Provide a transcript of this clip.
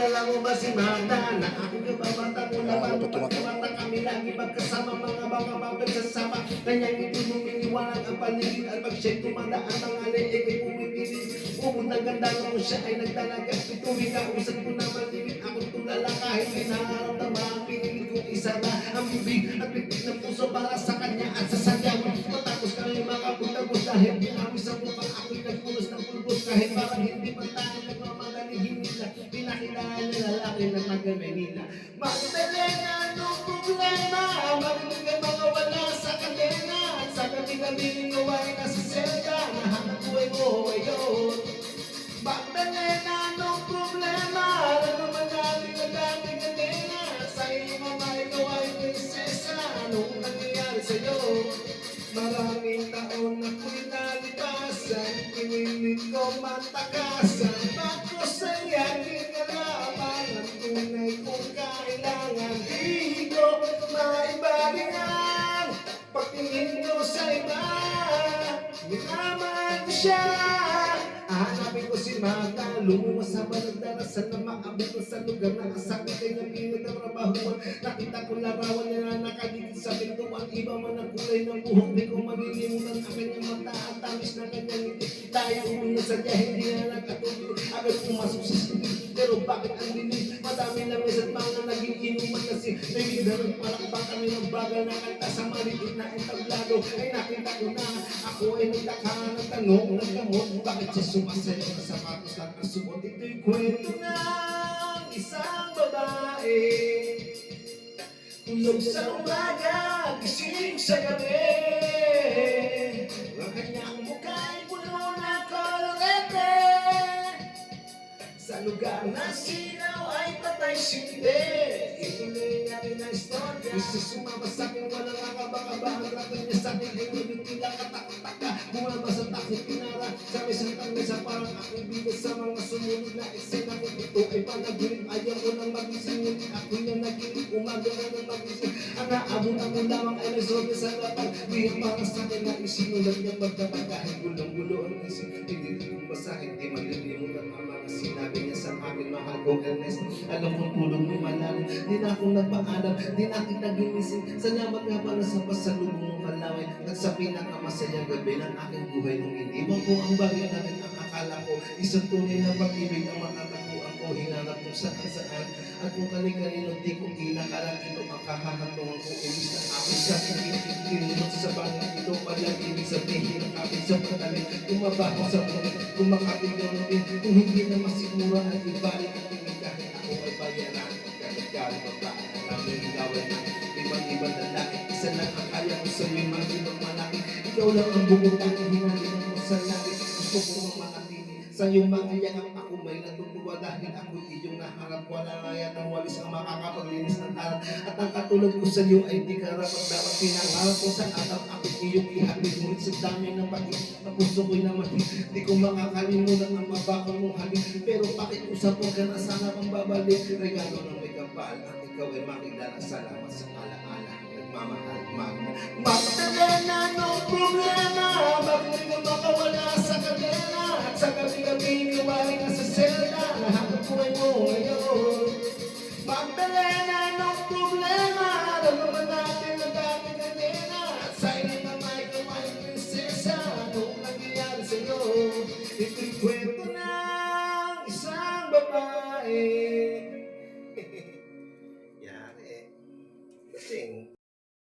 Kilala mo ba si Magda na aking kababata mo naman pagkabata kami lagi magkasama mga baka mapagsasama kanyang ngiti mo miniwalang ang paligid at pag siya'y tumadaan ang alay ay pumipilit pumunta ganda mo siya ay nagdalaga pituloy ka usap ko naman limit akong tulala kahit pinaharamdaman pinilit kong isara ang bibig at pitik ng puso para sa kanya at sa sadya matapos kami makaputagos dahil ginamit sa mukha ako'y nagpulos ng pulbos kahit parang hindi man tayo nagmamagaling hinila pinakilala na lalaki na taga Manila Magdalena, anong problema? Marinig ang mga wala sa kadena at sa gabi-gabi gawain na sa selda nahanap buhay mo ngayon Magdalena, anong problema? Alam naman natin na dati kadena sa iyong ama ikaw ay prinsesa anong nangyayari sa'yo? Maraming taon na ko'y nalipasan pinilit ko matakasan ako sa'y aking kalaban ang tunay kong kailangan di ko maibalingan pagtingin ko sa iba minaman ko siya hanapin ko si Magda lumuwas sa balagdarasan na maabot ko sa lugar na kasabi kay na pinagtrabahuan nakita ko larawan niya na nakagigit sa pintuan iba man ang kulay ng buhok di ko malilimutan ang kanyang mata at tamis na kanyang ngiti tayo umuna sa diya hindi na nagkatuloy agad pumasok sa silid pero bakit ang dilim madami lang at mga naging inuman kasi may bidarang palakpak kami ng bagal na kanta sa maliit na entablado ay nakita ko na ako ay nagtaka ng tanong nagkamot bakit siya sumasayo sa sapatos at ang suot ito'y kwento ng isang babae tulog sa umaga gising sa gabi ang kanyang mukha'y puno ng kolorete sa lugar na sinaw ay patay sindi ituloy niya rin ang istorya gusto sumabas sa akin walang kakabakaba ang rato niya sa akin ay ngunit tila katakataka bumaba sa takot pinara sa isang tangisa parang aking bigas sa mga sumunod na eksena kung ito ay panaginip ayaw ko nang magising ngunit ako yung naginig umaga na nang magising ang naabot mo lamang ay nagsorte sa lapag bihang para sa akin na isinulat niyang magdapat kahit gulong-gulo ang isip hindi kong basahin di malilimutan ang mga sinabi niya sa akin mahal ko Ernest alam kong tulog mo malalim di na akong nagpaalam di na kita ginising salamat nga pala sa pasalubong mong kalaway at sa pinakamasayang gabi ng aking buhay nung iniwan ko ang bagay namin ang akala ko isang tunay na pag-ibig ang matatakuan ko hinanap kung saan at kung kani-kanino di ko inakalang ito ang kahahantungan kong ilis ng aking sarili tinunod sa bangin ito pala ibig sabihin ang aking sa pagkalit tumabaho sa mulit kumakapit ng mulit kung hindi na masigura at ibalik ang tingin kahit ako ay bayaran pagkagagali babae ang aming gawin na ibang-ibang lalaki isa lang ang kaya ko sa iyo mga ibang malaki ikaw lang ang bumutan ang hinalinan mo sa langit gusto ko ang manatili sa iyong mga yakap ako may natutuwa dahil ako iyong naharap wala nga yan ang walis ang makakapaglinis ng taran at ang katulad ko sa iyo ay di karapat dapat pinangarap ko sa atap ako iyong ihatid ngunit sa dami ng pag-ibig na puso ko'y namatid di ko makakalimutan ang mabakal mong halik pero pakiusap mo ka na sana pang babalik regalo ng may kapal at ikaw ay makilala salamat sa alaala nagmamahal Magda Magdalena anong problema bakit ka makawala sa kadena at sa gabi-gabi gawain na sa selda nahanap buhay mo ngayon Magdalena anong problema alam naman natin na dati kadena at sa inyo na may gawain prinsesa anong nangyayari sa'yo ito'y kwento ng isang babae yari kasing